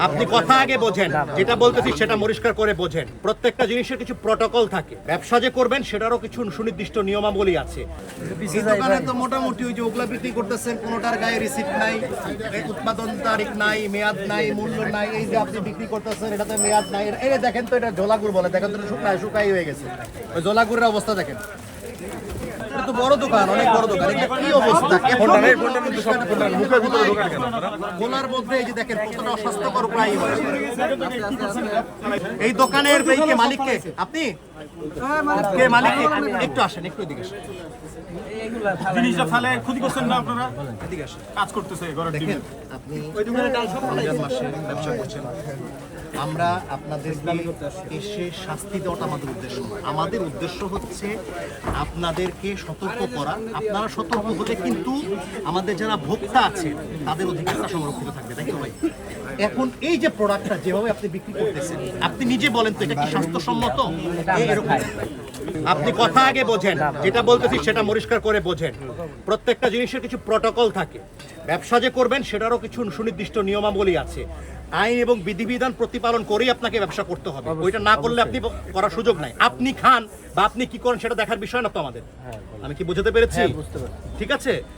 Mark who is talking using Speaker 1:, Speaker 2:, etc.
Speaker 1: আপনি কথা আগে বোঝেন, যেটা বলতেছি সেটা পরিষ্কার করে বোঝেন। প্রত্যেকটা জিনিসের কিছু প্রটোকল থাকে, ব্যবসা যে করবেন সেটারও কিছু সুনির্দিষ্ট নিয়মাবলী আছে।
Speaker 2: এই দোকানে তো মোটামুটি ওই যে ওগুলা বিক্রি করতেছেন, কোনোটার গায়ে রিসিপ্ট নাই, উৎপাদন তারিখ নাই, মেয়াদ নাই, মূল্য নাই। এই যে আপনি বিক্রি করতেছেন এটাতে মেয়াদ নাই। এই যে দেখেন তো, এটা ঝোলাগুড় বলে, দেখেন তো শুকাই হয়ে গেছে। ওই ঝোলাগুড়ের অবস্থা দেখেন। এটা তো বড় দোকান, অনেক বড় দোকান। এটা কি অবস্থা? গোলার মধ্যে এই যে দেখেন কতটা অস্বাস্থ্যকর প্রায় হয়। এই দোকানের কে মালিক কে? আপনি কে মালিক? একটু আসেন, একটু এদিকে আসেন।
Speaker 3: জিনিসটা ফেলে ক্ষতি করছেন না আপনারা? কাজ করতেছে ঘরের
Speaker 2: দেখেন, আপনি রমজান মাসে ব্যবসা করছেন, আমরা আপনাদেরকে এসে শাস্তি দেওয়াটা আমাদের উদ্দেশ্য না। আমাদের উদ্দেশ্য হচ্ছে আপনাদেরকে সতর্ক করা। আপনারা সতর্ক হলে কিন্তু আমাদের যারা ভোক্তা আছে তাদের অধিকারটা সংরক্ষিত থাকবে, তাই তো ভাই? এখন এই যে প্রোডাক্টটা যেভাবে আপনি বিক্রি করতেছেন, আপনি নিজে বলেন তো, এটা কি স্বাস্থ্যসম্মত? এরকম
Speaker 1: আপনি কথা আগে বোঝেন, যেটা বলতেছি সেটা পরিষ্কার করে বোঝেন। প্রত্যেকটা জিনিসের কিছু প্রটোকল থাকে, ব্যবসা যে করবেন সেটারও কিছু সুনির্দিষ্ট নিয়মাবলী আছে। আইন এবং বিধিবিধান প্রতিপালন করেই আপনাকে ব্যবসা করতে হবে। ওইটা না করলে আপনি করার সুযোগ নাই। আপনি খান বা আপনি কি করেন সেটা দেখার বিষয় না তো আমাদের। আমি কি বোঝাতে পেরেছি? ঠিক আছে।